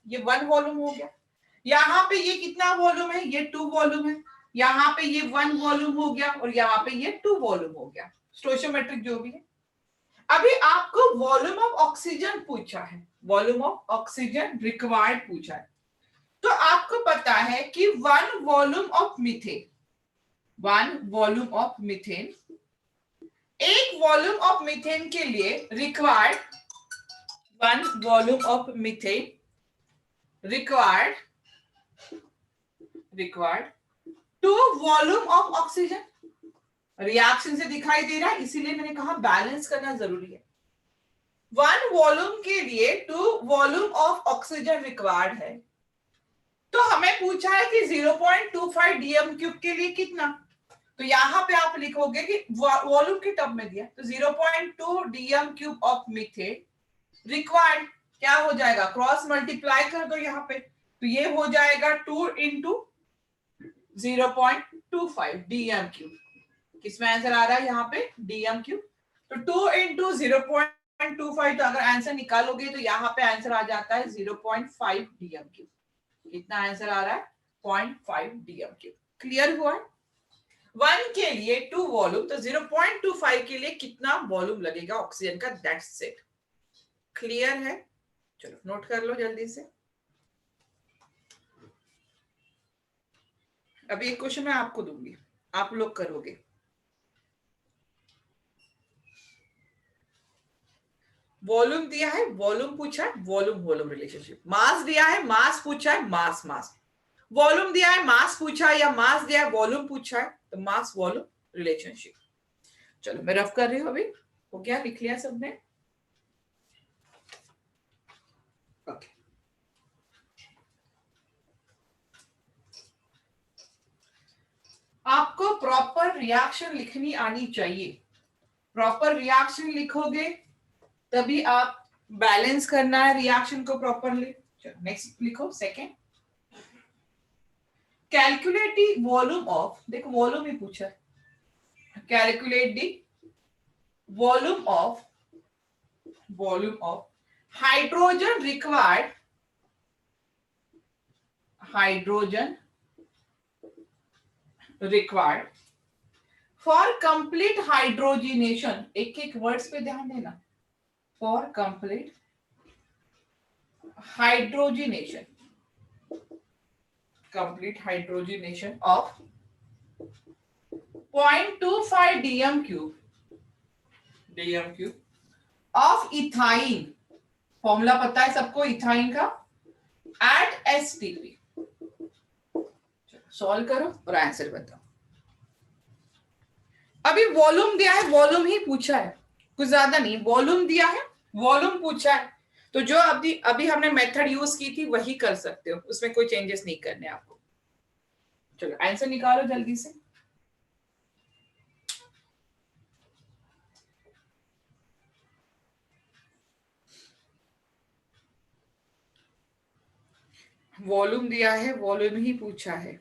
ये 1 वॉल्यूम हो गया। यहाँ पे ये कितना वॉल्यूम है, ये 2 वॉल्यूम है। यहाँ पे ये 1 वॉल्यूम हो गया और यहाँ पे ये 2 वॉल्यूम हो गया, स्टोइचियोमेट्रिक जो भी है। अभी आपको वॉल्यूम ऑफ ऑक्सीजन पूछा है, वॉल्यूम ऑफ ऑक्सीजन रिक्वायर्ड पूछा है। तो आपको पता है कि 1 volume of methane, 1 volume of methane, 1 volume of methane के लिए required 1 volume of methane required 2 volume of oxygen. Reaction से दिखाई दे रहा है, इसीलिए मैंने कहा बैलेंस करना जरूरी है। 1 वॉल्यूम के लिए 2 वॉल्यूम ऑफ ऑक्सीजन रिक्वायर्ड है। तो हमें पूछा है कि 0.25 डीएम क्यूब के लिए कितना, तो यहां पे आप लिखोगे कि वॉल्यूम के टर्म में दिया, तो 0.2 DM cube of methane required क्या हो जाएगा, क्रॉस मल्टीप्लाई कर दो यहाँ पे, तो ये हो जाएगा 2 इंटू 0.25 डीएम क्यूब। किसमें आंसर आ रहा है यहाँ पे, डीएम क्यूब। तो 2 इंटू 0.25, तो अगर आंसर निकालोगे तो यहाँ पे आंसर आ जाता है 0.5 डीएम क्यूब। कितना आंसर आ रहा है, 0.5 डीएम क्यूब। क्लियर हुआ है। 1 के लिए 2 वॉल्यूम, तो 0.25 के लिए कितना वॉल्यूम लगेगा ऑक्सीजन का, दैट्स इट। क्लियर है, चलो नोट कर लो जल्दी से। अभी एक क्वेश्चन मैं आपको दूंगी, आप लोग करोगे। वॉल्यूम दिया है, वॉल्यूम पूछा है, वॉल्यूम वॉल्यूम रिलेशनशिप। मास दिया है, मास पूछा है, मास मास। वॉल्यूम दिया है, मास पूछा है, या मास दिया है, वॉल्यूम पूछा है, तो मास वॉल्यूम रिलेशनशिप। चलो मैं रफ कर रही हूं, अभी हो गया, लिख लिया सबने। ओके, आपको प्रॉपर रिएक्शन लिखनी आनी चाहिए। प्रॉपर रिएक्शन लिखोगे तभी आप बैलेंस करना है रिएक्शन को प्रॉपरली। चलो नेक्स्ट लिखो, second, calculate the volume of, देखो वॉल्यूम ही पूछा है, calculate the volume of hydrogen required, hydrogen required for complete hydrogenation. एक एक वर्ड्स पे ध्यान देना, for complete hydrogenation, complete hydrogenation of 0.25 dm cube of ethyne, formula पता है सबको इथाइन का, at STP। सॉल्व करो और आंसर बताओ। अभी वॉल्यूम दिया है, वॉल्यूम ही पूछा है, कुछ ज्यादा नहीं, वॉल्यूम दिया है, वॉल्यूम पूछा है, तो जो अभी हमने मेथड यूज की थी वही कर सकते हो, उसमें कोई चेंजेस नहीं करने आपको। चलो आंसर निकालो जल्दी से। वॉल्यूम दिया है, वॉल्यूम ही पूछा है,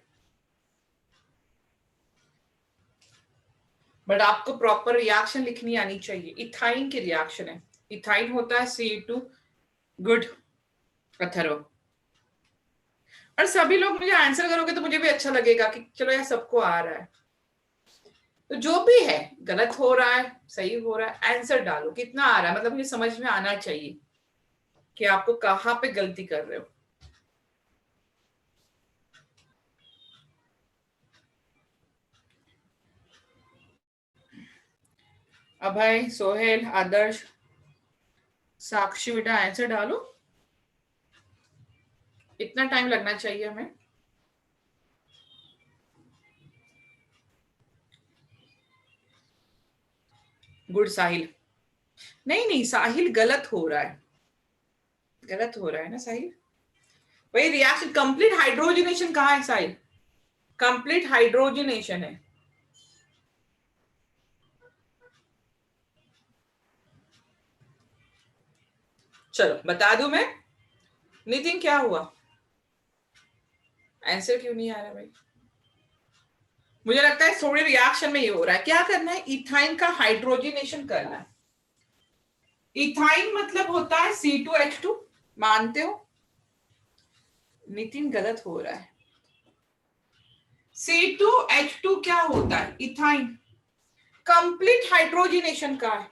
बट आपको प्रॉपर रिएक्शन लिखनी आनी चाहिए। इथाइन की रिएक्शन है, इथाइन होता है C2 गुड अथरो। और सभी लोग मुझे आंसर करोगे तो मुझे भी अच्छा लगेगा कि चलो यार सबको आ रहा है। तो जो भी है, गलत हो रहा है सही हो रहा है, आंसर डालो कितना आ रहा है, मतलब मुझे समझ में आना चाहिए कि आपको कहाँ पे गलती कर रहे हो। अभय, सोहेल, आदर्श, साक्षी, बेटा आंसर डालो, इतना टाइम लगना चाहिए हमें। गुड साहिल, नहीं साहिल गलत हो रहा है, गलत हो रहा है ना साहिल। वही रिएक्शन कंप्लीट हाइड्रोजनेशन कहाँ है साहिल, कंप्लीट हाइड्रोजनेशन है। चलो बता दूं मैं, नितिन क्या हुआ, आंसर क्यों नहीं आ रहा भाई? मुझे लगता है थोड़ी रिएक्शन में ये हो रहा है। क्या करना है, इथाइन का हाइड्रोजनेशन करना है। इथाइन मतलब होता है C2H2, मानते हो? नितिन गलत हो रहा है। C2H2 क्या होता है? इथाइन। कंप्लीट हाइड्रोजनेशन का है।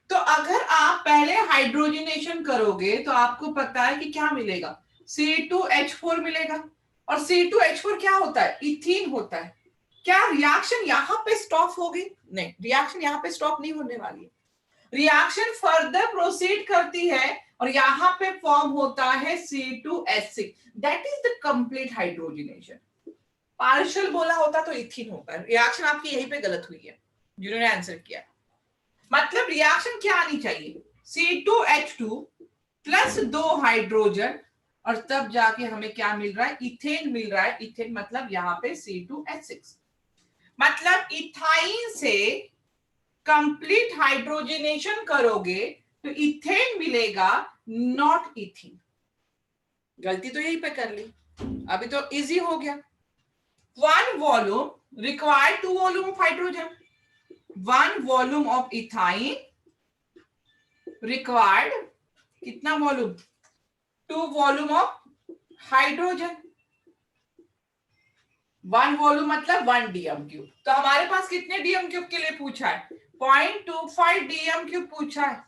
तो अगर आप पहले हाइड्रोजनेशन करोगे तो आपको पता है कि क्या मिलेगा? C2H4 मिलेगा। और C2H4 क्या होता है? इथीन होता है। क्या रिएक्शन यहां पे स्टॉप होगी? नहीं, रिएक्शन यहां पे स्टॉप नहीं होने वाली है। रिएक्शन फर्दर प्रोसीड करती है और यहां पे फॉर्म होता है C2H6। That is the complete hydrogenation. Partial बोला होता तो इथीन होता है। रिएक्शन आपकी यहीं पे गलत हुई है जिन्होंने आंसर किया। मतलब रिएक्शन क्या आनी चाहिए? C2H2 प्लस 2 हाइड्रोजन और तब जाके हमें क्या मिल रहा है? इथेन मिल रहा है। इथेन मतलब यहाँ पे C2H6। मतलब इथाइन से कंप्लीट हाइड्रोजनेशन करोगे तो इथेन मिलेगा, नॉट इथीन। गलती तो यहीं पे कर ली। अभी तो इजी हो गया। 1 volume required 2 volume of hydrogen. 1 volume of ethyne required कितना volume? 2 volume of hydrogen. 1 volume मतलब 1 डीएम क्यूब। तो हमारे पास कितने डीएम क्यूब के लिए पूछा है? 0.25 डीएम क्यूब पूछा है।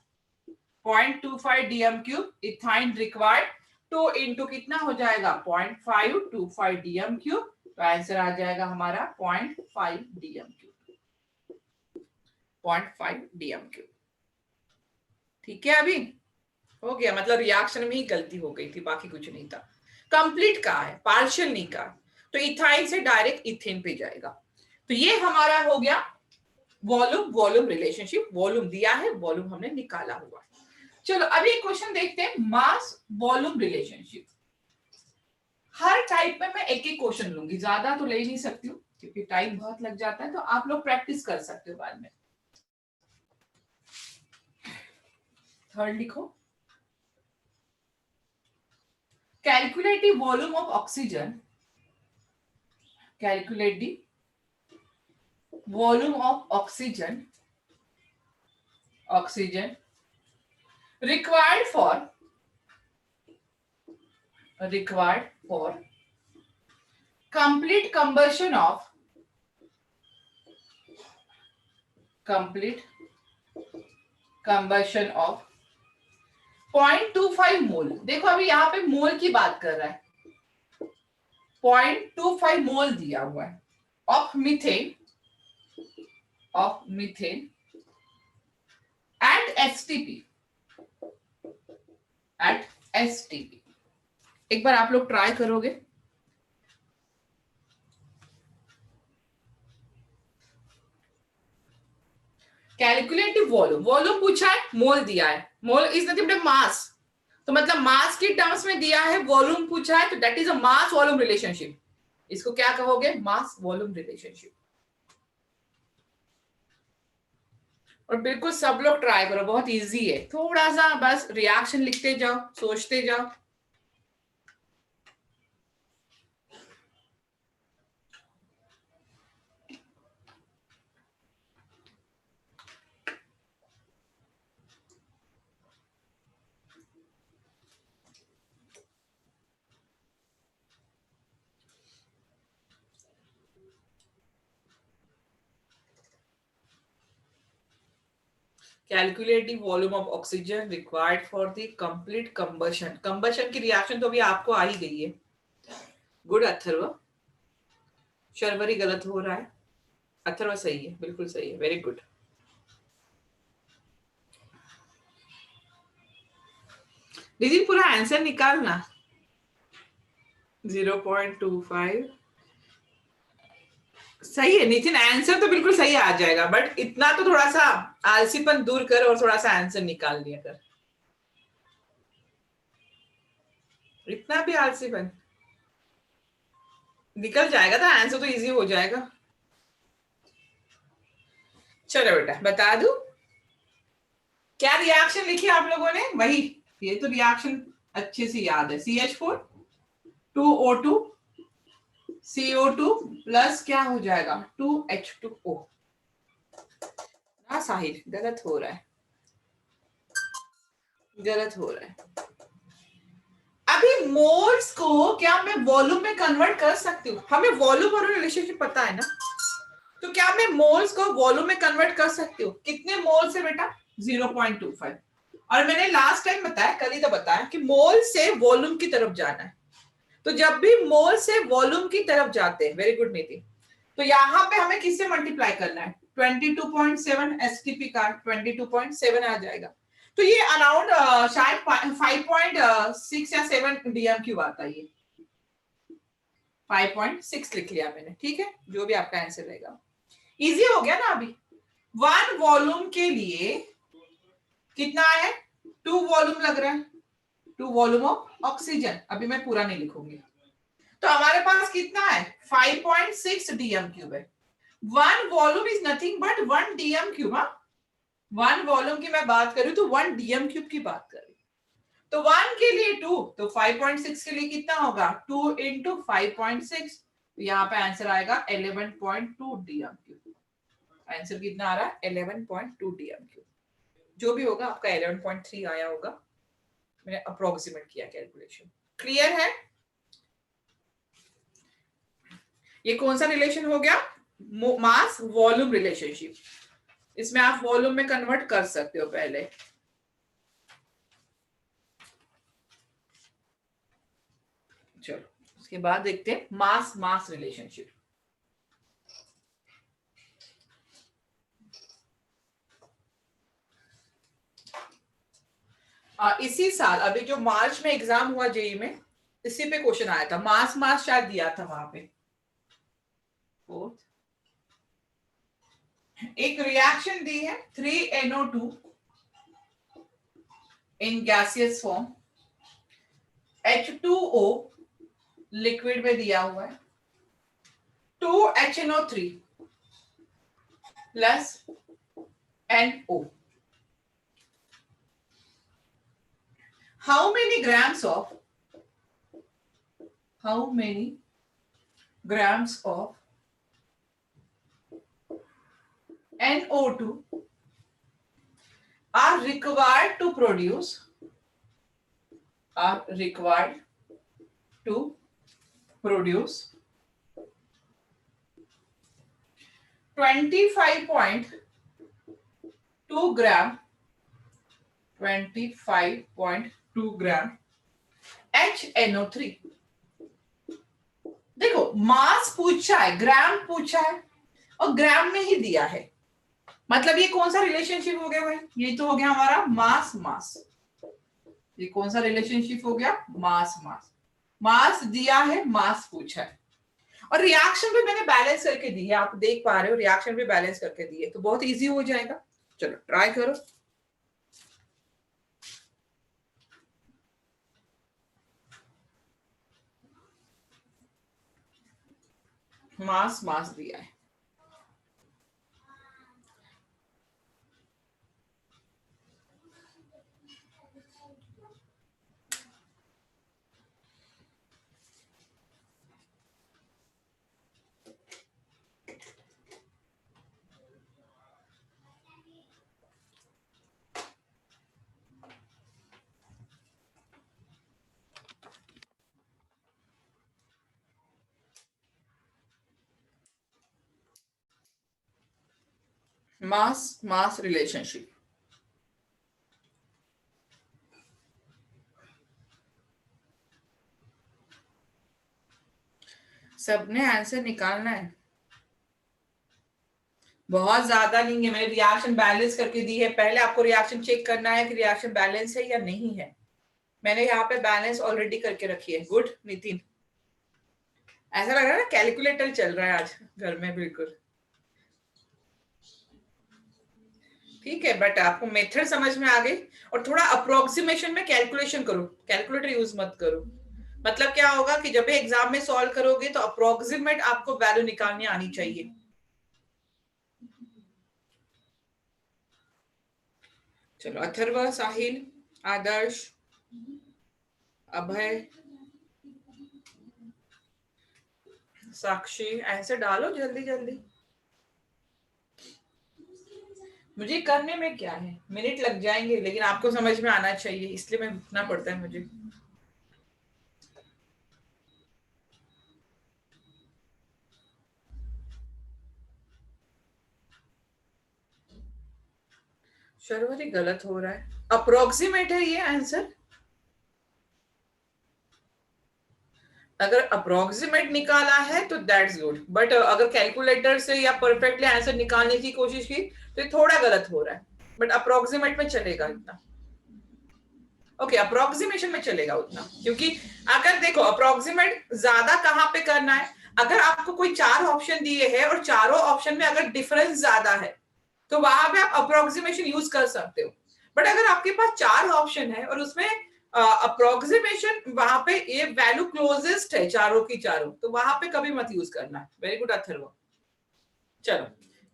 0.25 DM cube ethyne required. 2 into कितना हो जाएगा? 0.525 डीएम क्यूब। तो आंसर आ जाएगा हमारा 0.5 डीएम क्यूब। 0.5 DM cube. ठीक है, अभी हो गया। मतलब रिएक्शन में ही गलती हो गई थी, बाकी कुछ नहीं था। कंप्लीट का है, पार्शियल नहीं का। तो इथाइन से डायरेक्ट इथेन पे जाएगा। तो ये हमारा हो गया वॉल्यूम वॉल्यूम रिलेशनशिप। वॉल्यूम दिया है, वॉल्यूम हमने निकाला हुआ है। चलो अभी एक क्वेश्चन देखते हैं, मास वॉल्यूम रिलेशनशिप। हर टाइप में मैं एक एक क्वेश्चन लूंगी, ज्यादा तो ले नहीं सकती हूँ क्योंकि टाइम बहुत लग जाता है। तो आप लोग प्रैक्टिस कर सकते हो बाद में। थर्ड लिखो, calculate the volume of oxygen. Calculate the volume of oxygen required for complete combustion of 0.25 मोल। देखो अभी यहाँ पे मोल की बात कर रहा है। 0.25 मोल दिया हुआ है ऑफ मीथेन एट एसटीपी। एक बार आप लोग ट्राई करोगे। Calculate volume. वॉल्यूम पूछा है, मोल दिया है। Mole is nothing but mass. तो मतलब मास की टर्म्स में दिया है, वॉल्यूम पूछा है, तो that is a mass volume relationship. इसको क्या कहोगे? Mass volume relationship. और बिल्कुल सब लोग ट्राई करो, बहुत इजी है। थोड़ा सा बस रिएक्शन लिखते जाओ, सोचते जाओ। Calculate the volume of oxygen required for the complete combustion. Combustion की रिएक्शन तो अभी आपको आ ही गई है। गुड अथर्व। शर्वरी गलत हो रहा है, अथर्व सही है, बिल्कुल सही है, वेरी गुड। दीदी पूरा आंसर निकालना। 0.25 सही है नितिन, आंसर तो बिल्कुल सही आ जाएगा, बट इतना तो थोड़ा सा आलसीपन दूर कर और थोड़ा सा आंसर निकाल लिया कर। इतना भी आलसीपन निकल जाएगा तो आंसर तो इजी हो जाएगा। चलो बेटा बता दूं क्या रिएक्शन लिखी आप लोगों ने? वही, ये तो रिएक्शन अच्छे से याद है। CH4 2O2 CO2 प्लस क्या हो जाएगा? 2H2O। ना साहिल, गलत हो रहा है, गलत हो रहा है। अभी मोल्स को क्या मैं वॉल्यूम में कन्वर्ट कर सकती हूँ? हमें वॉल्यूम और रिलेशनशिप पता है ना, तो क्या मैं मोल्स को वॉल्यूम में कन्वर्ट कर सकती हूँ? कितने मोल्स है बेटा? 0.25। और मैंने लास्ट टाइम बताया, कल ही तो बताया कि मोल से वॉल्यूम की तरफ जाना है। तो जब भी मोल से वॉल्यूम की तरफ जाते हैं, वेरी गुड नितिन, तो यहां पे हमें किससे मल्टीप्लाई करना है? 22.7 एसटीपी का 22.7 आ जाएगा। तो ये अराउंड शायद 5.6 या 7 डीएम क्यूब आता है। ये 5.6 लिख लिया मैंने, ठीक है, जो भी आपका आंसर रहेगा। इजी हो गया ना अभी। 1 वॉल्यूम के लिए कितना है? 2 वॉल्यूम लग रहा है, 2 वॉल्यूम ऑफ ऑक्सीजन। अभी मैं पूरा नहीं लिखूंगी। तो हमारे पास कितना है? 5.6 डीएम क्यूब है। 1 volume is nothing but 1 DM cube. 1 volume की मैं बात करूं तो 1 डीएम क्यूब की बात करूं तो 1 के लिए 2, तो 5.6 के लिए कितना होगा? 2 इंटू 5.6, तो यहाँ पे आंसर आएगा 11.2 डीएम क्यूब। आंसर कितना आ रहा है? 11.2 डीएम क्यूब। जो भी होगा आपका 11.3 आया होगा, मैंने अप्रोक्सीमेट किया कैलकुलेशन। क्लियर है? ये कौन सा रिलेशन हो गया? Mass volume relationship. इसमें आप वॉल्यूम में कन्वर्ट कर सकते हो पहले। चलो उसके बाद देखते हैं मास मास रिलेशनशिप। इसी साल अभी जो मार्च में एग्जाम हुआ जेई में, इसी पे क्वेश्चन आया था। मास मास शायद दिया था वहां पे। एक रिएक्शन दी है 3NO2 in gaseous form, H2O liquid में दिया हुआ है, 2HNO3 plus NO। how many grams of NO2 are required to produce 25.2 gram HNO3। देखो मास पूछा है, ग्राम पूछा है, और ग्राम में ही दिया है। मतलब ये कौन सा रिलेशनशिप हो गया भाई? ये तो हो गया हमारा मास मास। ये कौन सा रिलेशनशिप हो गया? मास मास। मास दिया है, मास पूछा है, और रिएक्शन भी मैंने बैलेंस करके दी है। आप देख पा रहे हो, रिएक्शन भी बैलेंस करके दी है, तो बहुत इजी हो जाएगा। चलो ट्राई करो। मास मास दिया है। मास मास रिलेशनशिप। सबने आंसर निकालना है, बहुत ज्यादा नहीं है। मैंने रिएक्शन बैलेंस करके दी है। पहले आपको रिएक्शन चेक करना है कि रिएक्शन बैलेंस है या नहीं है। मैंने यहाँ पे बैलेंस ऑलरेडी करके रखी है। गुड नितिन, ऐसा लग रहा है ना कैलकुलेटर चल रहा है आज घर में। बिल्कुल ठीक है, बट आपको मेथड समझ में आ गई। और थोड़ा अप्रोक्सीमेशन में कैलकुलेशन करो, कैलकुलेटर यूज मत करो। मतलब क्या होगा कि जब भी एग्जाम में सॉल्व करोगे तो अप्रोक्सीमेट आपको वैल्यू निकालनी आनी चाहिए। चलो अथर्व, साहिल, आदर्श, अभय, साक्षी, ऐसे डालो जल्दी जल्दी। मुझे करने में क्या है, मिनट लग जाएंगे, लेकिन आपको समझ में आना चाहिए, इसलिए मैं रुकना पड़ता है मुझे। शर्वरी गलत हो रहा है, अप्रोक्सीमेट है ये आंसर। अगर अप्रोक्सीमेट निकाला है तो दैट्स गुड, बट अगर कैलकुलेटर से या परफेक्टली आंसर निकालने की कोशिश की तो ये थोड़ा गलत हो रहा है, बट अप्रोक्सीमेट में चलेगा इतना। ओके, अप्रोक्सीमेशन में चलेगा उतना, क्योंकि अगर देखो अप्रोक्सीमेट ज्यादा कहाँ पे करना है, अगर आपको कोई 4 ऑप्शन दिए हैं और चारों ऑप्शन में अगर डिफरेंस ज्यादा है तो वहां पे आप अप्रोक्सीमेशन यूज कर सकते हो। बट अगर आपके पास 4 ऑप्शन है और उसमें अप्रोक्सीमेशन वहां पे ये वैल्यू क्लोजेस्ट है चारों की चारों, तो वहां पे कभी मत यूज करना। Very good Atharva. चलो,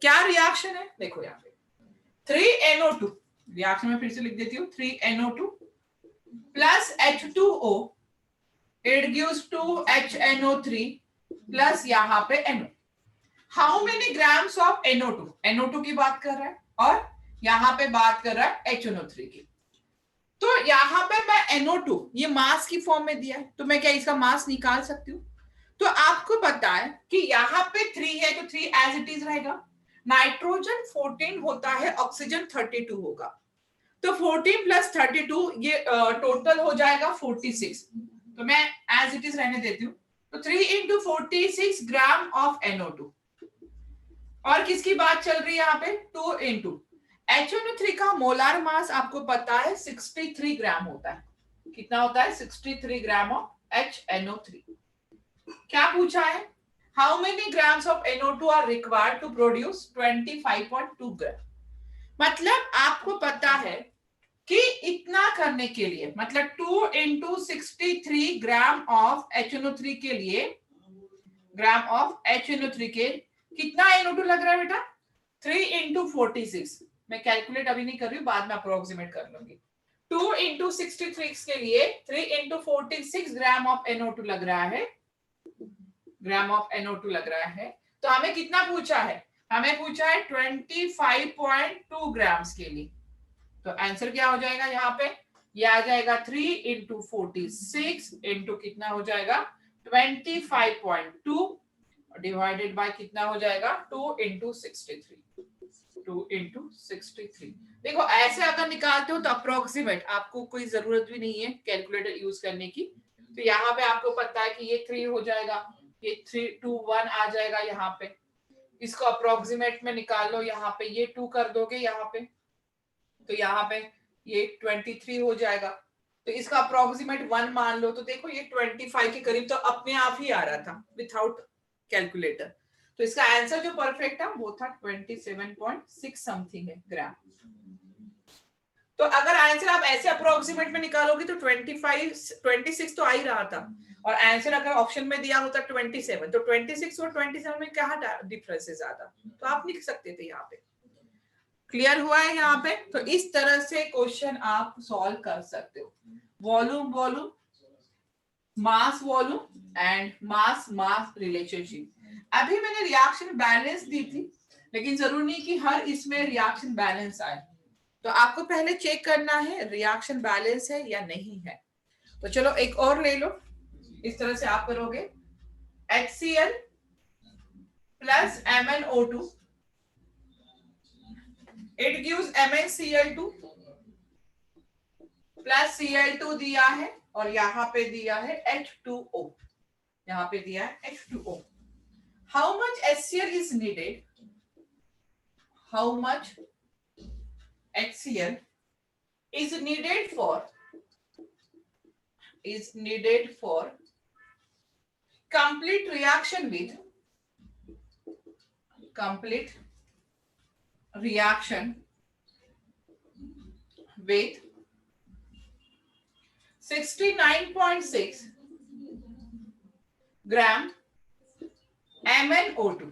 क्या रिएक्शन है देखो यहाँ पे, 3NO2 रिएक्शन में फिर से लिख देती हूँ, 3NO2 plus H2O it gives 2HNO3 plus यहाँ पे NO। How many grams of NO2, NO2 की बात कर रहा है और यहाँ पे बात कर रहा है HNO3 की। तो यहाँ पे मैं NO2 ये मास की फॉर्म में दिया है, तो मैं क्या इसका मास निकाल सकती हूँ? तो आपको पता है कि यहाँ पे 3 है तो 3 एज इट इज रहेगा। नाइट्रोजन 14 होता है, ऑक्सीजन 32 होगा, तो 14 प्लस 32 ये टोटल हो जाएगा 46। तो मैं एज इट इज रहने देती हूँ। तो 3 इंटू 46 ग्राम ऑफ NO2। और किसकी बात चल रही है यहाँ पे, 2 इंटू HNO3 का मोलार मास आपको पता है 63 ग्राम होता है। कितना होता है, 63 ग्राम ऑफ HNO3। क्या पूछा है, how many grams of NO2 are required to produce 25.2 gram. मतलब आपको पता है कि इतना करने के लिए, मतलब 2 इंटू 63 ग्राम ऑफ HNO3 के लिए, ग्राम ऑफ HNO3 के कितना NO2 लग रहा है बेटा, 3 इंटू 46। मैं कैलकुलेट अभी नहीं कर रही हूँ, बाद में अप्रोक्सीमेट कर लूंगी। 2 इंटू 63 के लिए 3 इंटू 46 ग्राम ऑफ NO2 लग रहा है, ग्राम ऑफ NO2 लग रहा है। तो हमें कितना पूछा है, हमें पूछा है 25.2 ग्राम्स के लिए। तो आंसर क्या हो जाएगा यहाँ पे, ये आ जाएगा 3 इंटू 46 इंटू कितना हो जाएगा 25.2 डिवाइडेड बाय कितना हो जाएगा 2 इंटू 63, 2 इंटू 63। देखो ऐसे अगर निकालते हो तो अप्रोक्सीमेट, आपको कोई जरूरत भी नहीं है कैलकुलेटर यूज करने की। तो यहाँ पे आपको पता है कि ये 3 हो जाएगा, ये 3 2 1 आ जाएगा यहाँ पे, इसको अप्रोक्सीमेट में निकाल लो, यहाँ पे ये 2 कर दोगे यहाँ पे, तो यहाँ पे ये 23 हो जाएगा। तो इसका अप्रोक्सीमेट 1 मान लो, तो देखो ये 25 के करीब तो अपने आप ही आ रहा था विथआउट कैलकुलेटर। तो इसका आंसर जो परफेक्ट है वो था 27.6 समथिंग है ग्राम। तो अगर आंसर आप ऐसे अप्रोक्सीमेट में निकालोगे तो 26 तो आ ही रहा था, और आंसर अगर ऑप्शन में दिया होता 27, तो 26 और 27 में क्या डिफरेंस है ज्यादा, तो आप लिख सकते थे यहाँ पे। क्लियर हुआ है यहाँ पे? तो इस तरह से क्वेश्चन आप सॉल्व कर सकते हो, volume volume, mass volume and mass mass relationship. अभी मैंने रिएक्शन बैलेंस दी थी, लेकिन जरूरी नहीं कि हर इसमें रिएक्शन बैलेंस आए, तो आपको पहले चेक करना है रिएक्शन बैलेंस है या नहीं है। तो चलो एक और ले लो, इस तरह से आप करोगे HCl plus MnO2 it gives MnCl2 plus Cl2 दिया है और यहाँ पे दिया है H2O, यहाँ पे दिया है H2O। How much HCl is needed, how much HCl is needed for complete reaction with 69.6 gram MnO2।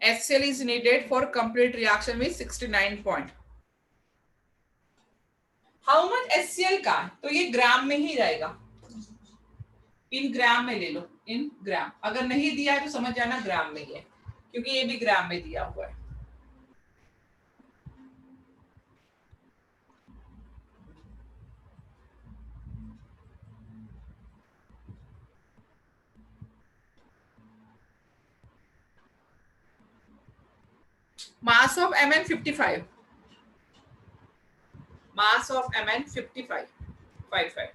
HCl is needed for complete reaction with 69 point। How much HCl का, तो ये ग्राम में ही रहेगा, इन ग्राम में ले लो, इन ग्राम। अगर नहीं दिया है तो समझ जाना ग्राम में ही है, क्योंकि ये भी ग्राम में दिया हुआ है। Mass of Mn 55. Mass of Mn 55. 55.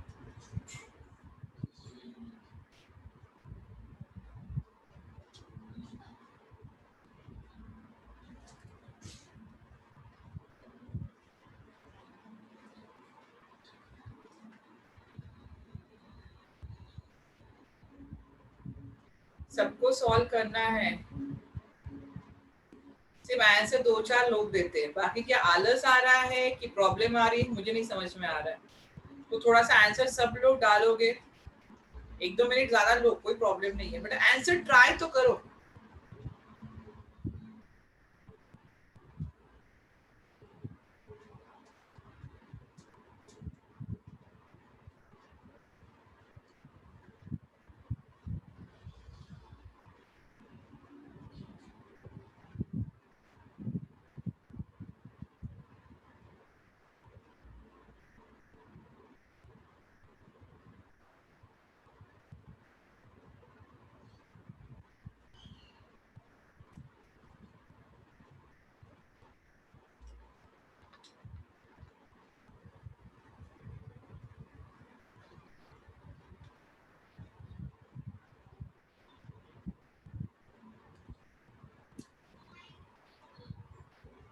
सबको सॉल्व करना है, सिर्फ आंसर 2-4 लोग देते हैं, बाकी क्या आलस आ रहा है कि प्रॉब्लम आ रही है, मुझे नहीं समझ में आ रहा है। तो थोड़ा सा आंसर सब लोग डालोगे, 1-2 मिनट ज्यादा लो, कोई प्रॉब्लम नहीं है, बट आंसर ट्राई तो करो।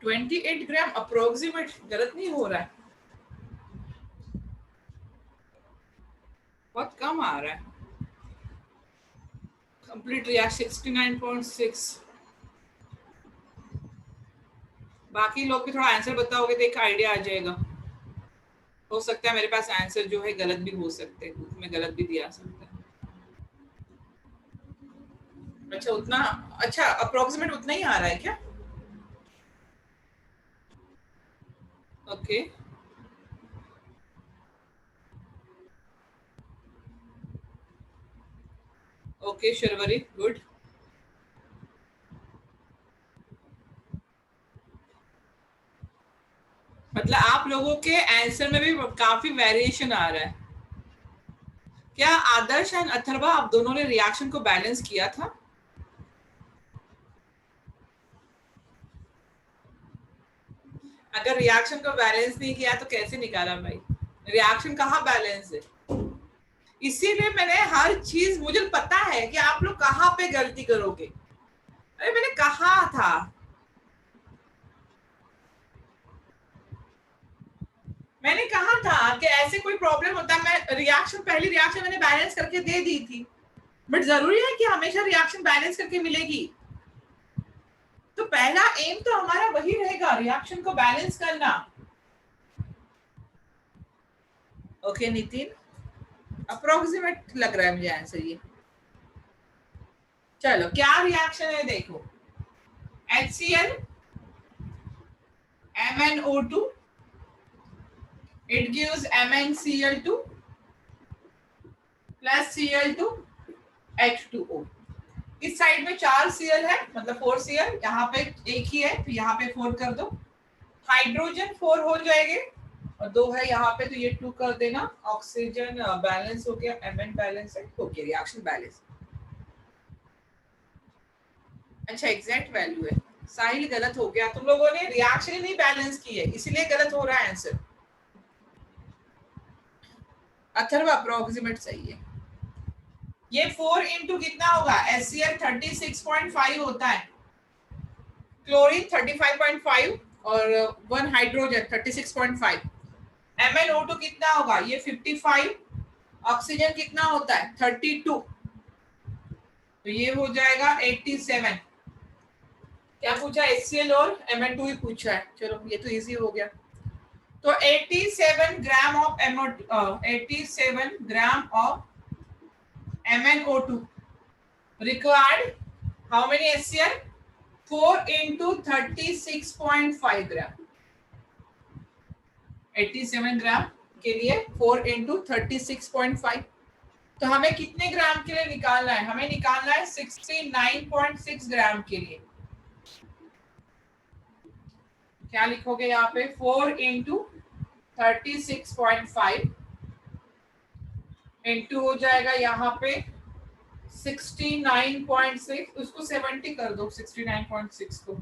ट्वेंटी 28 ग्राम अप्रोक्सीमेट गलत नहीं हो रहा है, बहुत कम आ रहा है। Complete reaction 69.6। बाकी लोग भी थोड़ा आंसर बताओगे तो एक आइडिया आ जाएगा। हो सकता है मेरे पास आंसर जो है गलत भी हो सकते हैं, मैं गलत भी दिया सकता है। अच्छा उतना, अच्छा अप्रोक्सीमेट उतना ही आ रहा है क्या? Okay okay Sharvari good. मतलब आप लोगों के आंसर में भी काफी वेरिएशन आ रहा है। क्या आदर्श एंड अथर्वा आप दोनों ने रिएक्शन को बैलेंस किया था? अगर रिएक्शन को बैलेंस नहीं किया तो कैसे निकाला भाई? रिएक्शन कहाँ बैलेंस है? इसीलिए मैंने हर चीज, मुझे पता है कि आप लोग कहाँ पे गलती करोगे। अरे मैंने कहा था, मैंने कहा था कि ऐसे कोई प्रॉब्लम होता है, मैं रिएक्शन, पहली रिएक्शन मैंने बैलेंस करके दे दी थी, बट जरूरी है कि हमेशा रिएक्शन बैलेंस करके मिलेगी? तो पहला एम तो हमारा वही रहेगा, रिएक्शन को बैलेंस करना। ओके नितिन, अप्रोक्सीमेट लग रहा है मुझे आंसर ये। चलो क्या रिएक्शन है देखो, HCl MnO2, it gives MnCl2 plus Cl2 H2O। इस साइड में 4 Cl है, मतलब 4 Cl, यहाँ पे एक ही है तो यहाँ पे 4 कर दो, हाइड्रोजन 4 हो जाएंगे और 2 है यहाँ पे, तो ये 2 कर देना। ऑक्सीजन बैलेंस हो गया, Mn बैलेंस है, ओके रिएक्शन बैलेंस। अच्छा एग्जैक्ट वैल्यू है, साहिल गलत हो गया, तुम लोगों ने रिएक्शन ही नहीं बैलेंस की है, इसलिए गलत हो रहा है आंसर। अथर्व अप्रोक्सीमेट सही है। ये 4 इंटू कितना होगा, HCl 36.5 होता है, क्लोरीन 35.5 और 1 हाइड्रोजन 36.5। MnO2 कितना होगा, ये 55, ऑक्सीजन कितना होता है 32, तो ये हो जाएगा 87। क्या पूछा, HCl और Mn2 ही पूछा है, चलो ये तो इजी हो गया। तो 87 gram of 87 gram of MnO2 required how many HCl, 4 into 36.5 ग्राम। 87 ग्राम के लिए 4 into 36.5, तो हमें कितने ग्राम के लिए निकालना है, हमें निकालना है 69.6 ग्राम के लिए। क्या लिखोगे यहाँ पे, 4 into 36.5 इंटू हो जाएगा यहाँ पे 69.6, उसको 70 कर दो 69.6 को,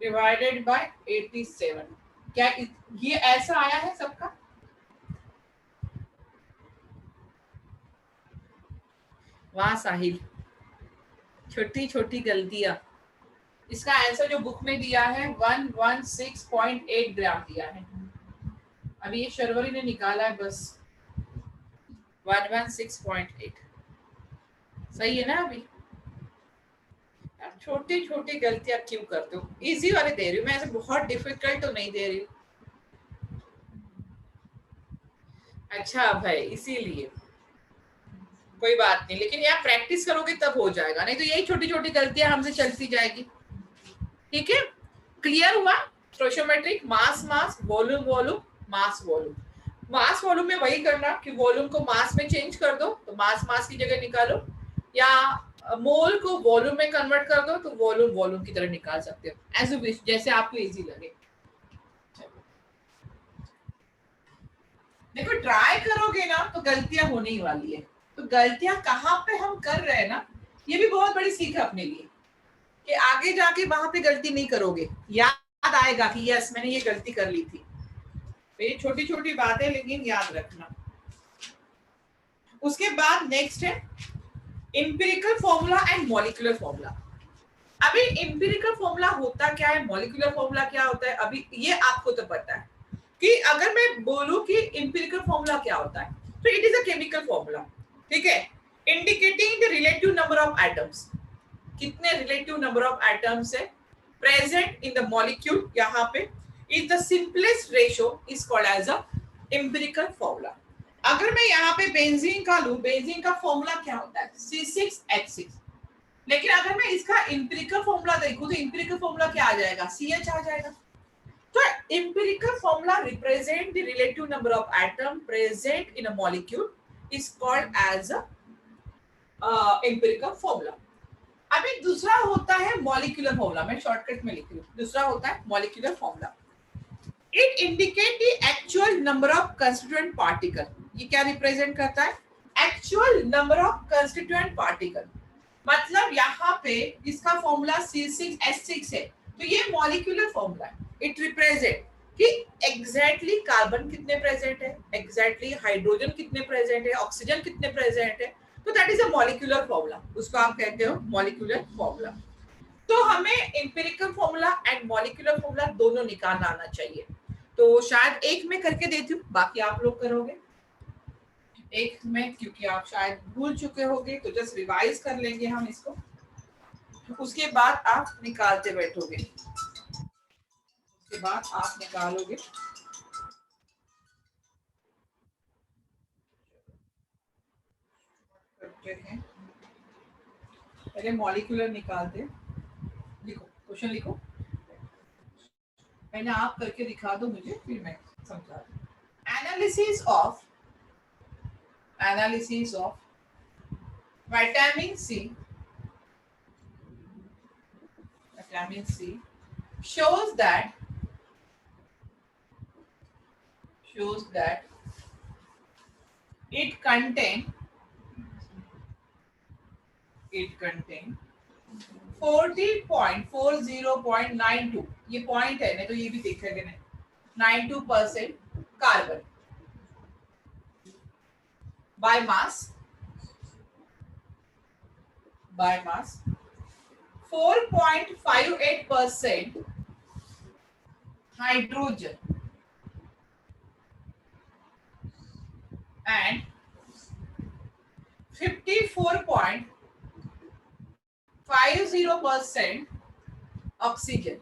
डिवाइडेड बाय 87। क्या ये ऐसा आया है सबका? वाह साहिल, छोटी छोटी गलतियां। इसका आंसर जो बुक में दिया है 116.8 ग्राम दिया है। अभी ये शर्वरी ने निकाला है बस 116.8। सही है ना? अभी छोटी छोटी गलतियां क्यों करते हो? इजी वाले दे रही हूँ मैं, ऐसे बहुत डिफिकल्ट तो नहीं दे रही हूँ। अच्छा भाई, इसीलिए कोई बात नहीं, लेकिन यार प्रैक्टिस करोगे तब हो जाएगा, नहीं तो यही छोटी छोटी गलतियां हमसे चलती जाएगी। ठीक है, क्लियर हुआ? Stoichiometric mass mass, volume volume, mass volume. Mass volume में वही करना कि वॉल्यूम को मास में चेंज कर दो तो मास मास की जगह निकालो, या मोल को वॉल्यूम में कन्वर्ट कर दो तो वॉल्यूम वॉल्यूम की तरह निकाल सकते हो, एज यू विश, जैसे आपको इजी लगे। देखो ट्राई करोगे ना तो गलतियां होने ही वाली है। तो गलतियां कहाँ पे हम कर रहे हैं ना, ये भी बहुत बड़ी सीख है अपने लिए, कि आगे जाके वहां पे गलती नहीं करोगे, याद आएगा कि यस मैंने ये गलती कर ली थी। तो ये छोटी छोटी बातें लेकिन याद रखना। उसके बाद नेक्स्ट है empirical formula and molecular formula. अभी एम्पिरिकल फॉर्मूला होता क्या है, मॉलिक्यूलर फॉर्मूला क्या होता है, अभी ये आपको तो पता है कि अगर मैं बोलूं कि एम्पिरिकल फॉर्मूला क्या होता है, तो it is a chemical formula. ठीक है, indicating the relative number of atoms, कितने रिलेटिव नंबर ऑफ एटम्स है प्रेजेंट इन द मॉलिक्यूल, यहाँ पे is the simplest ratio is called as a empirical formula. अगर मैं यहाँ पे बेंजीन का लूं, बेंजीन का फॉर्मूला क्या होता है C6H6, लेकिन अगर मैं इसका एम्पिरिकल फॉर्मूला देखूं तो एम्पिरिकल फॉर्मूला क्या आ जाएगा, CH आ जाएगा। तो empirical formula represent the relative number of atom present in a molecule is called as empirical formula. अभी दूसरा होता है मॉलिक्यूलर फॉर्मूला, मैं शॉर्टकट में लिख रही हूँ, दूसरा होता है molecular formula. It indicate the actual number of constituent particle. ये क्या रिप्रेजेंट करता है, actual number of constituent particle. मतलब यहाँ पे इसका फॉर्मूला C6H6 है, तो ये मॉलिक्यूलर फॉर्मूला है। इट रिप्रेजेंट कि एग्जैक्टली कार्बन कितने प्रेजेंट है, एग्जैक्टली हाइड्रोजन कितने प्रेजेंट है, ऑक्सीजन कितने प्रेजेंट है, तो that is a molecular formula, उसको आप कहते हो मॉलिक्यूलर फॉर्मूला। तो हमें empirical formula and molecular formula दोनों निकालना आना चाहिए। तो शायद एक में करके देती हूँ, बाकी आप लोग करोगे एक में, क्योंकि आप शायद भूल चुके होंगे, तो जस्ट रिवाइज कर लेंगे हम इसको, उसके बाद आप निकालते बैठोगे, उसके बाद आप निकालोगे। करते हैं, पहले मॉलिक्यूलर निकालते, लिखो क्वेश्चन लिखो, पहले आप करके दिखा दो मुझे, फिर मैं समझा दूँ। Analysis of vitamin C shows that it contain 40.40.92, ये पॉइंट है, नहीं तो ये भी देखेंगे नहीं, 92% carbon by mass 4.58% hydrogen and 54.50% oxygen.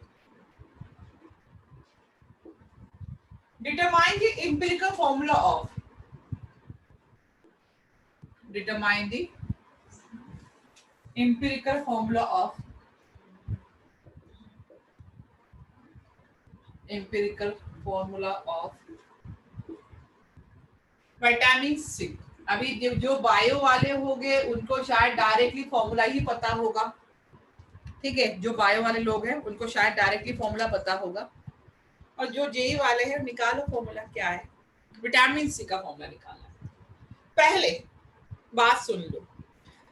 Determine the empirical formula of vitamin C. अभी जो बायो वाले हो गए उनको शायद डायरेक्टली फॉर्मूला ही पता होगा, ठीक है, जो बायो वाले लोग हैं उनको शायद डायरेक्टली फॉर्मूला पता होगा, और जो जेई वाले हैं निकालो फॉर्मूला क्या है, विटामिन सी का फॉर्मूला निकालना है। पहले बात सुन लो,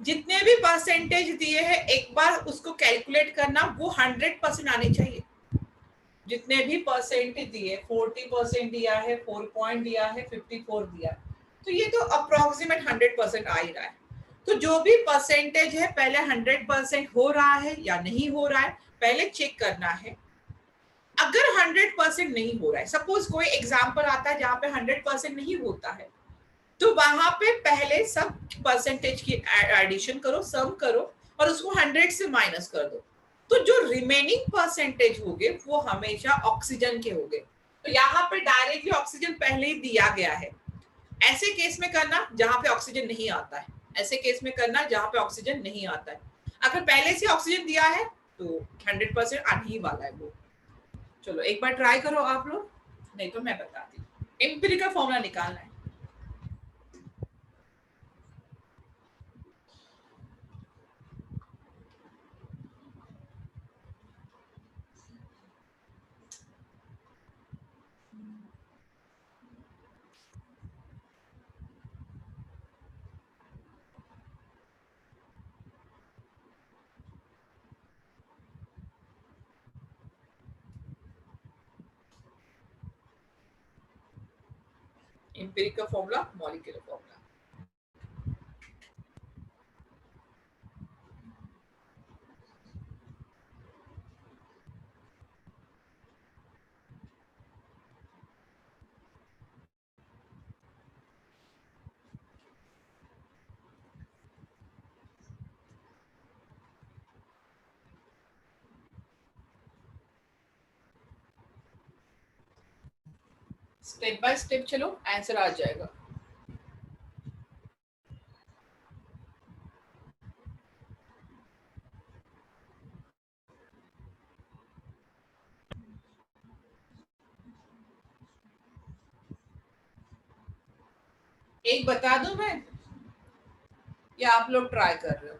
जितने भी परसेंटेज दिए हैं एक बार उसको कैलकुलेट करना, वो 100% आने चाहिए। जितने भी परसेंट दिए, 40% दिया है, 4 पॉइंट दिया है, 54 दिया, तो ये तो अप्रोक्सीमेट 100% आ ही रहा है। तो जो भी परसेंटेज है पहले 100% हो रहा है या नहीं हो रहा है पहले चेक करना है। अगर 100% नहीं हो रहा है, सपोज कोई एग्जाम्पल आता है जहां पे 100% नहीं होता है, तो वहां पे पहले सब परसेंटेज की एडिशन करो, सम करो और उसको 100 से माइनस कर दो। तो जो रिमेनिंग परसेंटेज होंगे वो हमेशा ऑक्सीजन के होंगे। तो यहाँ पे डायरेक्टली ऑक्सीजन पहले ही दिया गया है। ऐसे केस में करना जहां पे ऑक्सीजन नहीं आता है, ऐसे केस में करना जहां पे ऑक्सीजन नहीं आता है। अगर पहले से ऑक्सीजन दिया है तो 100% आने ही वाला है वो। चलो एक बार ट्राई करो आप लोग, नहीं तो मैं बताती हूँ। एम्पिरिकल फॉर्मूला निकालना है। Empirical formula, molecular formula. Step by step चलो, आंसर आ जाएगा। एक बता दूं मैं, या आप लोग ट्राई कर रहे हो?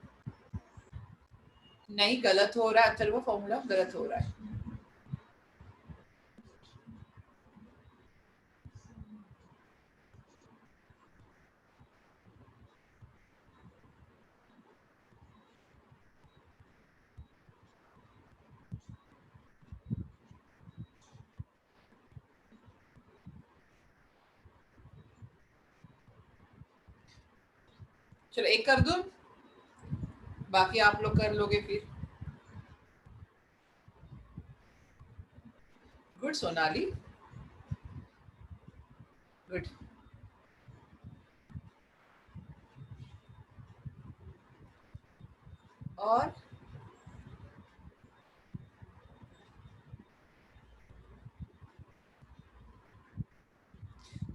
नहीं, गलत हो रहा है। चलो वो फॉर्मूला गलत हो रहा है। चलो एक कर दूं, बाकी आप लोग कर लोगे फिर। Good Sonali, good. और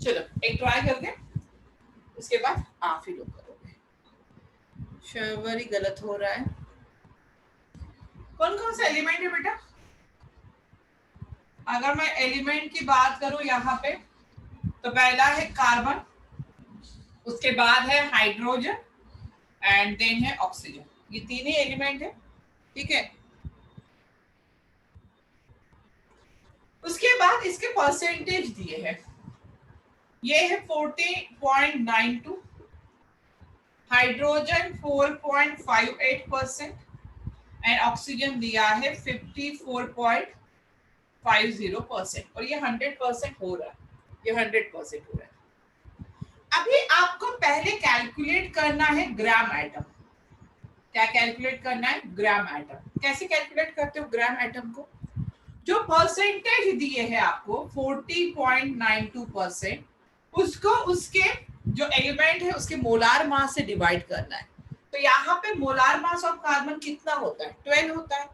चलो एक ट्राई करते हैं, उसके बाद आप ही लोग करोगे। शर्वरी गलत हो रहा है। कौन कौन सा एलिमेंट है बेटा? अगर मैं एलिमेंट की बात करूं यहाँ पे, तो पहला है कार्बन, उसके बाद है हाइड्रोजन एंड देन है ऑक्सीजन। ये तीन ही एलिमेंट है, ठीक है। उसके बाद इसके परसेंटेज दिए हैं। ये है 40.92, हाइड्रोजन 4.58% एंड ऑक्सीजन दिया है 54.50%। और ये 100% हो रहा है, ये 100% हो रहा है। अभी आपको पहले कैलकुलेट करना है ग्राम एटम। क्या कैलकुलेट करना है? Gram atom. कैसे कैलकुलेट करते हो ग्राम एटम को? जो परसेंटेज दिए हैं आपको 40.92%, उसको उसके जो एलिमेंट है उसके मोलार मास से डिवाइड करना है। तो यहाँ पे मोलार मास ऑफ कार्बन कितना होता है? 12 होता है।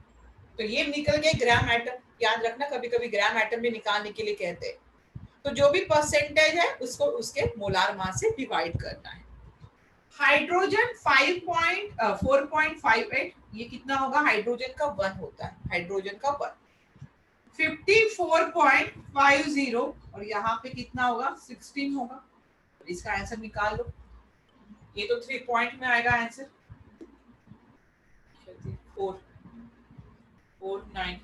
तो ये निकल गए ग्राम एटम। याद रखना, कभी कभी ग्राम एटम भी निकालने के लिए कहते हैं। तो जो भी परसेंटेज है उसको उसके मोलार मास से डिवाइड करना है। हाइड्रोजन 4.58, ये कितना होगा? हाइड्रोजन का 1 होता है, हाइड्रोजन का 1। 54.50 और यहाँ पे कितना होगा? 16 होगा। इसका आंसर निकाल लो। ये तो 3 पॉइंट में आएगा आंसर। 4 4 9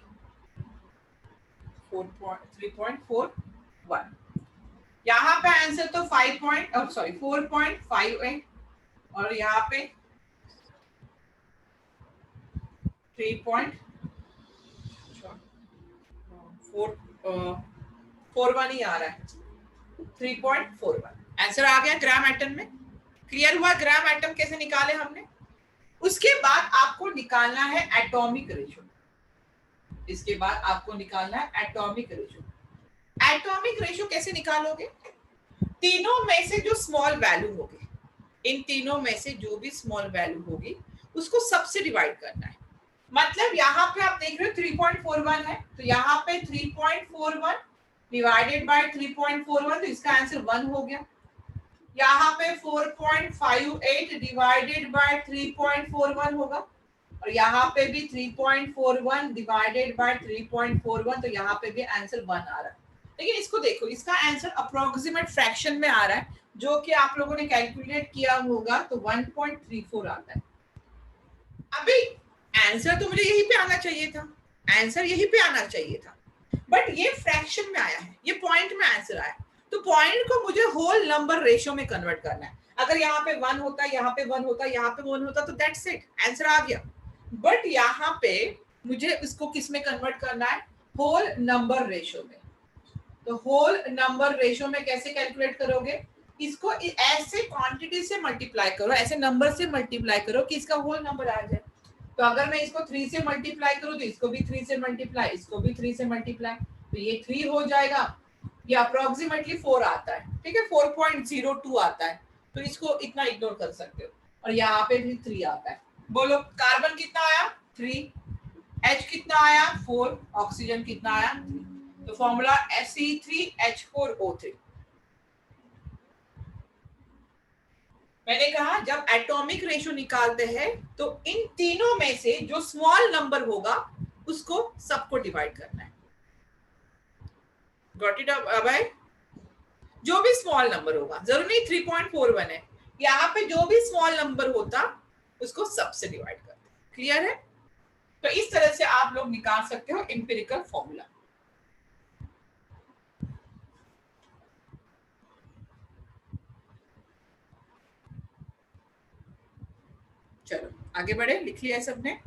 3.41। यहाँ पे आंसर तो 4.58 और यहाँ पे 3. 441 ही आ रहा है, 3.41 आंसर आ गया ग्राम एटम में। क्लियर हुआ ग्राम एटम कैसे निकाले हमने। उसके बाद आपको निकालना है एटॉमिक रेशो। इसके बाद आपको निकालना है एटॉमिक रेशो। एटॉमिक रेशो कैसे निकालोगे, तीनों में से जो स्मॉल वैल्यू होगी, इन तीनों में से जो भी स्मॉल वैल्यू होगी उसको सबसे डिवाइड करना है। मतलब यहाँ पे आप देख रहे हो 3.41 है, तो यहाँ पे 3.41 डिवाइडेड बाय 3.41, तो इसका आंसर 1 हो गया। यहाँ पे 4.58 डिवाइडेड बाय 3.41 होगा, और यहाँ पे भी 3.41 डिवाइडेड बाय 3.41, तो यहाँ पे भी आंसर 1 आ रहा है। लेकिन इसको देखो, इसका आंसर अप्रोक्सीमेट फ्रैक्शन में आ रहा है, जो कि आप लोगों ने कैलकुलेट किया होगा, तो 1.34 आता है। अभी आंसर तो मुझे यहीं पे आना चाहिए था, आंसर यहीं पे आना चाहिए था, बट ये फ्रैक्शन में आया है, ये पॉइंट में आंसर आया। तो पॉइंट को मुझे होल नंबर रेशियो में कन्वर्ट करना है। अगर यहाँ पे 1 होता, यहाँ पे 1 होता, यहाँ पे 1 होता, तो दैट्स इट, आंसर आ गया। बट यहाँ पे मुझे इसको किस में कन्वर्ट करना है, होल नंबर रेशियो में। तो होल नंबर रेशियो में कैसे कैलकुलेट करोगे, इसको ऐसे क्वांटिटी से मल्टीप्लाई करो, ऐसे नंबर से मल्टीप्लाई करो कि इसका होल नंबर आ जाए। तो अगर मैं इसको 3 से मल्टीप्लाई करूं, तो इसको भी 3 से मल्टीप्लाई, इसको भी 3 से मल्टीप्लाई, तो ये 3 हो जाएगा। ये अप्रोक्सीमेटली 4 आता है, ठीक है, 4.02 आता है, तो इसको इतना इग्नोर कर सकते हो। और यहाँ पे भी 3 आता है। बोलो कार्बन कितना आया, 3, H कितना आया, 4, ऑक्सीजन कितना आया, 3। तो फॉर्मूला Ce3H4O3। मैंने कहा जब एटॉमिक रेशो निकालते हैं तो इन तीनों में से जो स्मॉल नंबर होगा उसको सबको डिवाइड करना है। गॉट इट भाई, जो भी स्मॉल नंबर होगा, जरूर नहीं 3.41 है, यहाँ पे जो भी स्मॉल नंबर होता उसको सबसे डिवाइड करते हैं। क्लियर है। तो इस तरह से आप लोग निकाल सकते हो एम्पिरिकल फॉर्मूला। चलो आगे बढ़े, लिख लिया है सबने।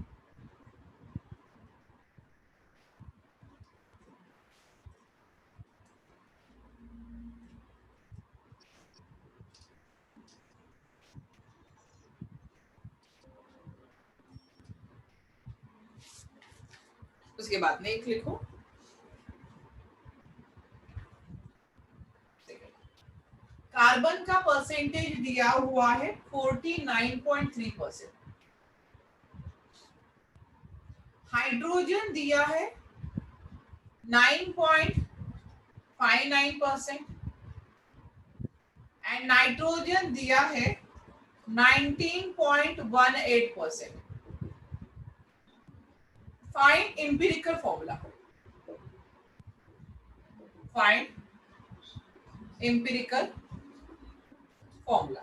उसके बाद में एक लिखो, कार्बन का परसेंटेज दिया हुआ है 49.3%, हाइड्रोजन दिया है 9.59% एंड नाइट्रोजन दिया है 19.18%। Find empirical formula, find empirical formula.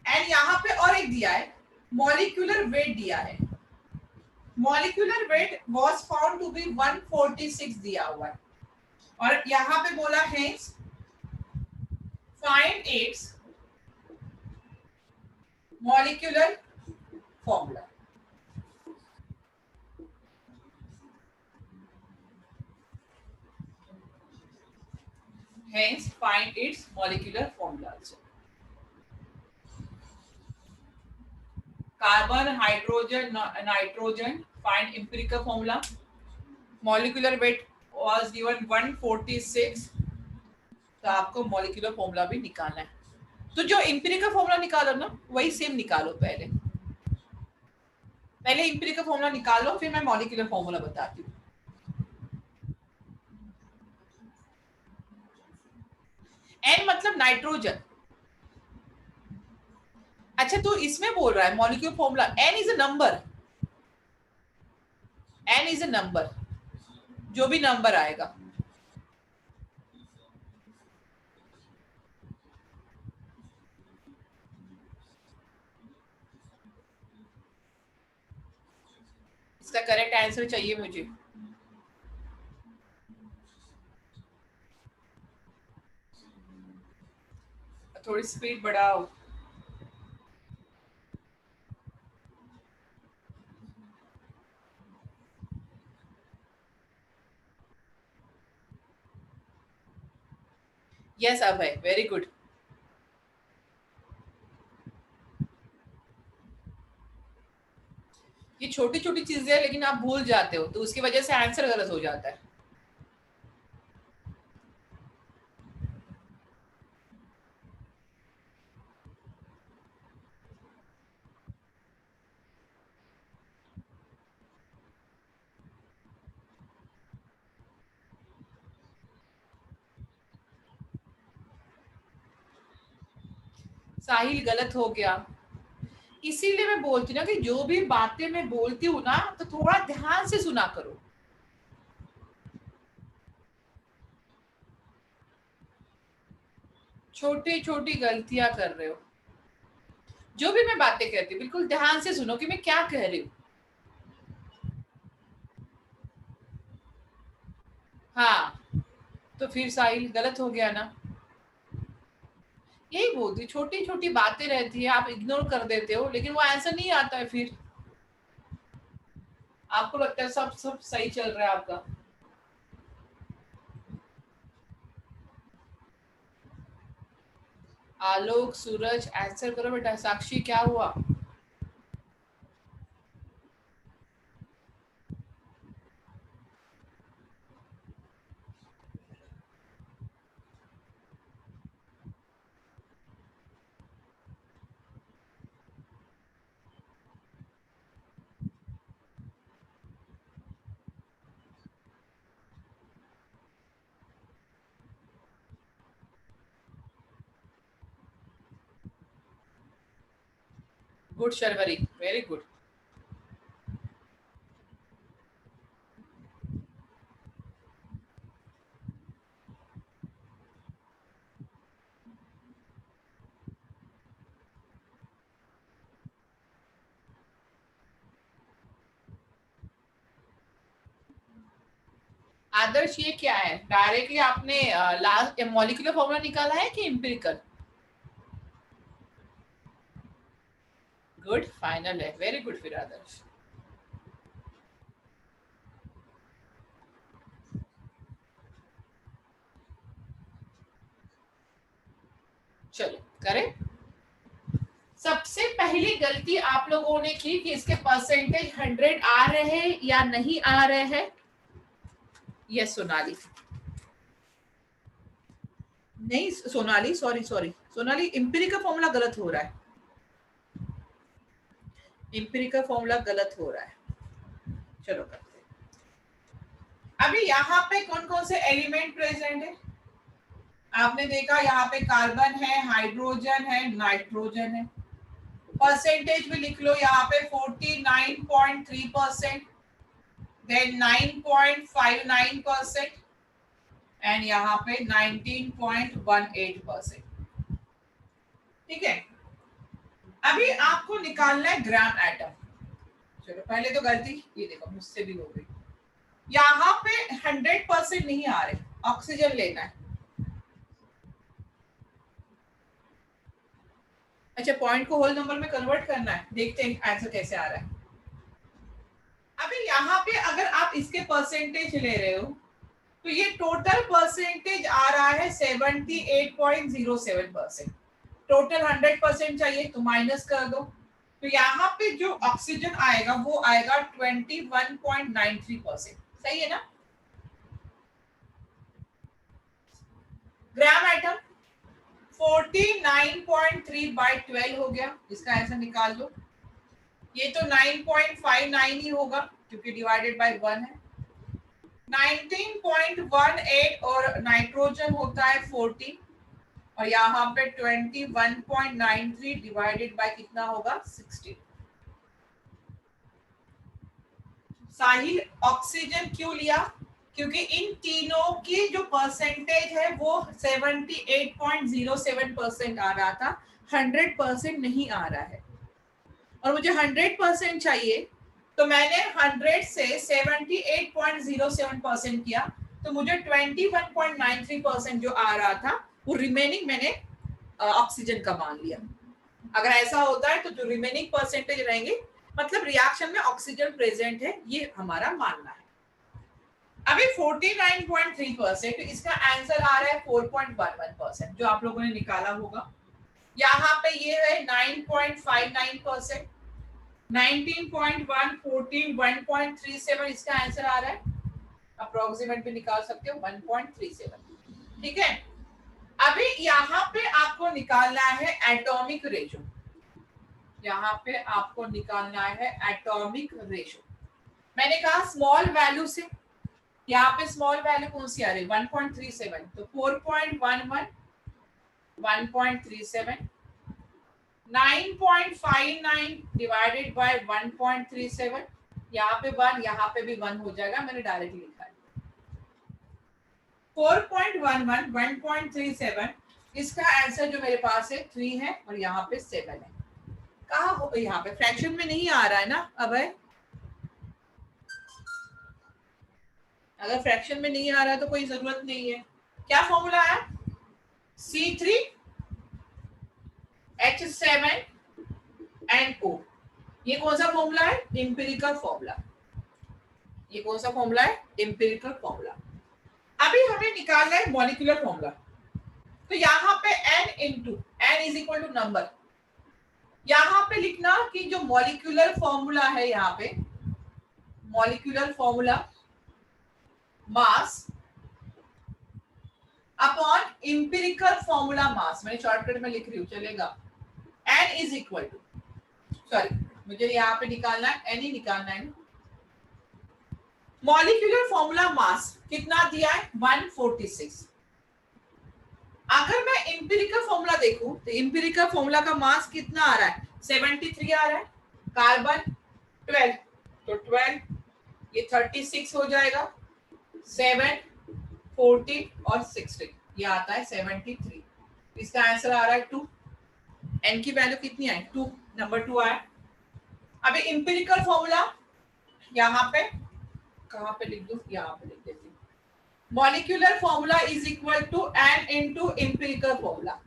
And यहां पे और एक दिया है, मॉलिक्यूलर वेट दिया है, molecular weight was found to be 146 दिया हुआ है, और यहां पे बोला है find its molecular formula. Hence, find its molecular formula also. Carbon, hydrogen, nitrogen. Find empirical formula. Molecular weight was given 146. तो आपको molecular formula भी निकालना है। तो जो empirical formula निकालो ना, वही सेम निकालो पहले। पहले empirical formula निकालो, फिर मैं molecular formula बताती हूँ। N मतलब नाइट्रोजन। अच्छा, तो इसमें बोल रहा है molecular formula, N is a number, N is a number, जो भी नंबर आएगा। इसका करेक्ट आंसर चाहिए मुझे। थोड़ी स्पीड बढ़ाओ। यस अभय, वेरी गुड। ये छोटी छोटी चीजें हैं लेकिन आप भूल जाते हो तो उसकी वजह से आंसर गलत हो जाता है। साहिल गलत हो गया। इसीलिए मैं बोलती हूँ ना कि जो भी बातें मैं बोलती हूँ ना तो थोड़ा ध्यान से सुना करो। छोटी छोटी गलतियां कर रहे हो। जो भी मैं बातें कहती हूँ बिल्कुल ध्यान से सुनो कि मैं क्या कह रही हूँ। हाँ, तो फिर साहिल गलत हो गया ना। यही बोलती, छोटी छोटी बातें रहती है, आप इग्नोर कर देते हो लेकिन वो आंसर नहीं आता है। फिर आपको लगता है सब सब सही चल रहा है आपका। आलोक, सूरज, आंसर करो बेटा। साक्षी क्या हुआ? Good Sharvari, very good. Adarsh ये क्या है? डायरेक्टली आपने लास्ट मॉलिक्यूलर फॉर्मूला निकाला है कि एम्पिरिकल? गुड, फाइनल है, वेरी गुड फिर आदर्श। चलो करें। सबसे पहली गलती आप लोगों ने की कि इसके परसेंटेज 100 आ रहे हैं या नहीं आ रहे हैं। यस सोनाली। नहीं Sonali, sorry sorry Sonali, empirical formula गलत हो रहा है। एम्पिरिकल फॉर्मूला गलत हो रहा है। चलो करते हैं। अभी यहाँ पे कौन कौन से एलिमेंट प्रेजेंट है? आपने देखा यहाँ पे कार्बन है, हाइड्रोजन है, नाइट्रोजन है। परसेंटेज भी लिख लो यहाँ पे 49.3%, देन 9.59% एंड यहाँ पे 19.18%। ठीक है, अभी आपको निकालना है ग्राम एटम। चलो पहले तो गलती ये देखो मुझसे भी हो गई। यहाँ पे 100% नहीं आ रहे, ऑक्सीजन लेना है। अच्छा, पॉइंट को होल नंबर में कन्वर्ट करना है। देखते हैं आंसर कैसे आ रहा है। अभी यहाँ पे अगर आप इसके परसेंटेज ले रहे हो तो ये टोटल परसेंटेज आ रहा है 78.07%। टोटल 100% चाहिए तो माइनस कर दो, तो यहाँ पे जो ऑक्सीजन आएगा वो आएगा 21.93%। सही है ना? ग्राम एटम 49.3 बाई 12 हो गया, इसका आंसर निकाल दो। ये तो 9.59 ही होगा क्योंकि डिवाइडेड बाय 1 है। 19.18 और नाइट्रोजन होता है 14 और यहाँ पे 21.93 डिवाइडेड बाय कितना होगा 16। साहिल ऑक्सीजन क्यों लिया? क्योंकि इन तीनों की जो परसेंटेज है वो 78.07% आ रहा था, 100% नहीं आ रहा है और मुझे 100% चाहिए। तो मैंने 100 से 78.07% किया तो मुझे 21.93% जो आ रहा था वो रिमेनिंग मैंने ऑक्सीजन का मान लिया। अगर ऐसा होता है तो जो रिमेनिंग परसेंटेज रहेंगे मतलब रिएक्शन में ऑक्सीजन प्रेजेंट है, ये हमारा मानना है। अभी 49.3%, इसका आंसर आ रहा है 4.11%, जो आप लोगों ने निकाला होगा। यहाँ पे ये है 9.59%, 19.1, 14, 1.37, इसका आंसर आ रहा है, अप्रोक्सीमेट भी निकाल सकते हो, 1.37। ठीक है, अभी यहाँ पे आपको निकालना है एटॉमिक रेशो। यहाँ पे आपको निकालना है एटॉमिक रेशो। मैंने कहा स्मॉल वैल्यू से, यहाँ पे स्मॉल वैल्यू कौन सी आ रही है, 1.37, तो 4.11, 1.37, 9.59 डिवाइडेड बाय 1.37, यहाँ पे 1, यहाँ पे भी 1 हो जाएगा, मैंने डायरेक्टली लिखा है। 4.11, 1.37, इसका आंसर जो मेरे पास है 3 है, और यहाँ पे 7 है। कहा हो, यहाँ पे फ्रैक्शन में नहीं आ रहा है ना अभय? अगर फ्रैक्शन में नहीं आ रहा है तो कोई जरूरत नहीं है। क्या फॉर्मूला है? C3H7NO। ये कौन सा फॉर्मूला है? Empirical formula. ये कौन सा फॉर्मूला है? Empirical formula. अभी हमें निकालना है मॉलिक्यूलर फॉर्मूला। तो यहाँ पे n is equal to number. यहाँ पे लिखना कि जो मॉलिक्यूलर फॉर्मूला है, यहाँ पे molecular formula mass upon empirical formula mass, मैंने शॉर्टकट में लिख रही हूँ, चलेगा। n is equal to, sorry मुझे यहाँ पे निकालना है, n ही निकालना है। मॉलिक्यूलर फॉर्मूला मास कितना दिया है? 146। अगर मैं इंपेरिकल फॉर्मूला देखूं तो इंपेरिकल फॉर्मूला का मास कितना आ रहा है? 73 आ रहा है। कार्बन 12, तो 12, ये 36 हो जाएगा, 7, 40 और 16, ये आता है 73। इसका आंसर आ रहा है 2। n की वैल्यू कितनी आई? 2, नंबर 2 आया। अभी इंपेरिकल फॉर्मूला यहाँ पे कहाँ पे लिख दूं? यहाँ पे लिख देती हूँ। Molecular formula is equal to n into empirical formula.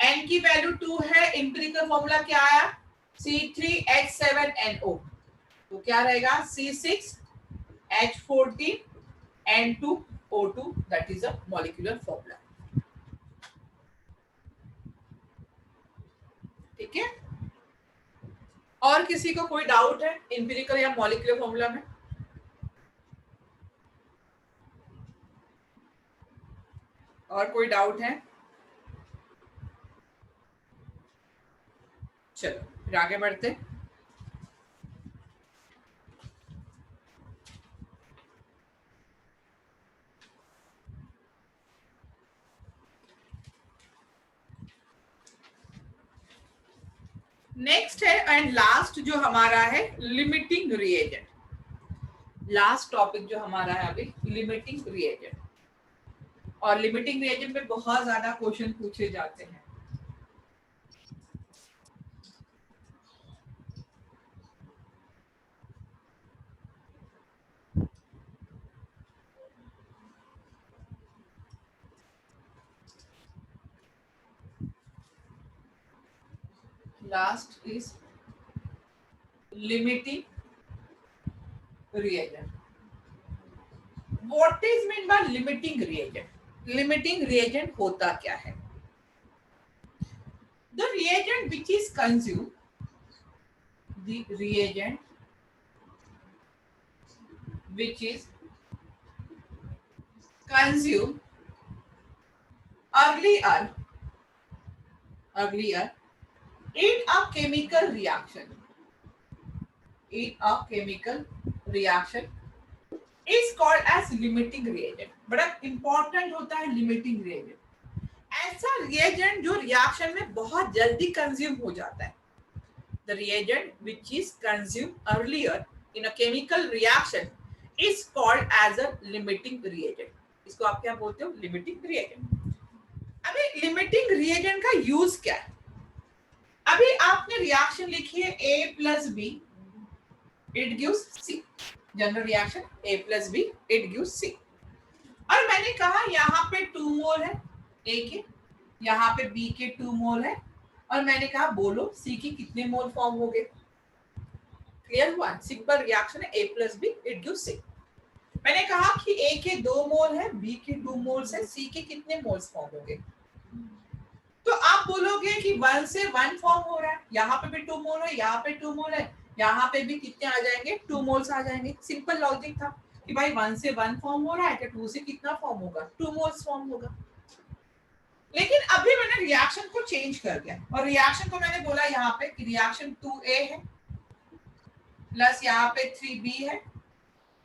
n की वैल्यू 2 है, इंपेरिकल फॉर्मूला क्या आया? C3H7NO, तो क्या रहेगा? C6H14N2O2, that is a molecular formula. ठीक है, और किसी को कोई डाउट है इंपेरिकल या मॉलिक्यूलर फॉर्मूला में? और कोई डाउट है? चलो फिर आगे बढ़ते। नेक्स्ट है एंड लास्ट जो हमारा है लिमिटिंग रिएजेंट। लास्ट टॉपिक जो हमारा है अभी लिमिटिंग रिएजेंट। और लिमिटिंग रिएजेंट में बहुत ज्यादा क्वेश्चन पूछे जाते हैं। Last is limiting reagent. What is meant by limiting reagent? Limiting reagent होता क्या है? The reagent which is consumed, the reagent which is consumed earlier in a chemical reaction, is called as limiting reagent. बड़ा important होता है limiting reagent. ऐसा reagent जो reaction में बहुत जल्दी कंज्यूम हो जाता है। The reagent which is consumed earlier in a chemical reaction is called as a limiting reagent. इसको आप क्या बोलते हो? Limiting reagent. अभी लिमिटिंग रिएजेंट का यूज क्या है? अभी आपने रिएक्शन लिखी है A plus B, it gives C. General reaction A plus B, it gives C. और मैंने कहा यहाँ पे 2 मोल है A के, यहाँ पे B के 2 मोल है, और मैंने कहा बोलो C की कितने मोल फॉर्म हो गए? क्लियर हुआ? सिंपल रिएक्शन है A plus B, it gives C. मैंने कहा कि ए के 2 मोल है, बी के 2 मोल्स है, सी के कितने मोल्स फॉर्म होंगे? तो आप बोलोगे कि 1 से 1 फॉर्म हो रहा है, यहाँ पे भी 2 मोल है, यहाँ पे 2 मोल है, यहाँ पे भी कितने आ जाएंगे? 2 मोल्स आ जाएंगे। सिंपल लॉजिक था कि भाई 1 से 1 फॉर्म हो रहा है, तो 2 से कितना फॉर्म होगा? 2 मोल्स फॉर्म होगा। लेकिन अभी मैंने रिएक्शन को चेंज कर दिया और रिएक्शन को मैंने बोला यहाँ पे कि रिएक्शन 2A है प्लस यहाँ पे 3B है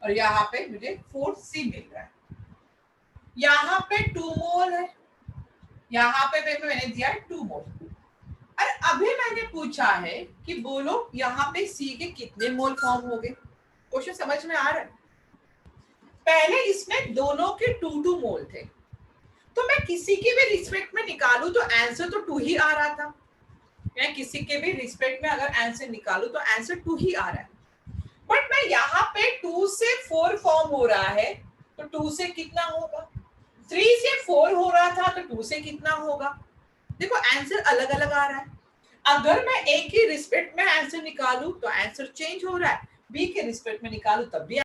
और यहाँ पे मुझे 4C मिल रहा है। यहाँ पे 2 मोल है, यहाँ पे मैंने दिया है 2 मोल। और अभी मैंने पूछा है कि बोलो यहाँ पे C के कितने मोल फॉर्म हो गए? क्वेश्चन समझ में आ रहा है? पहले इसमें दोनों के 2 मोल थे, तो मैं किसी के भी रिस्पेक्ट में निकालू तो आंसर तो 2 ही आ रहा था। मैं किसी के भी रिस्पेक्ट में अगर आंसर निकालू तो आंसर 2 ही आ रहा है। बट मैं यहाँ पे 2 से 4 फॉर्म हो रहा है, तो 2 से कितना होगा? 3 से 4 हो रहा था, तो 2 से कितना होगा? देखो आंसर अलग अलग आ रहा है। अगर मैं ए के रिस्पेक्ट में आंसर निकालू तो आंसर चेंज हो रहा है, बी के रिस्पेक्ट में निकालू तब भी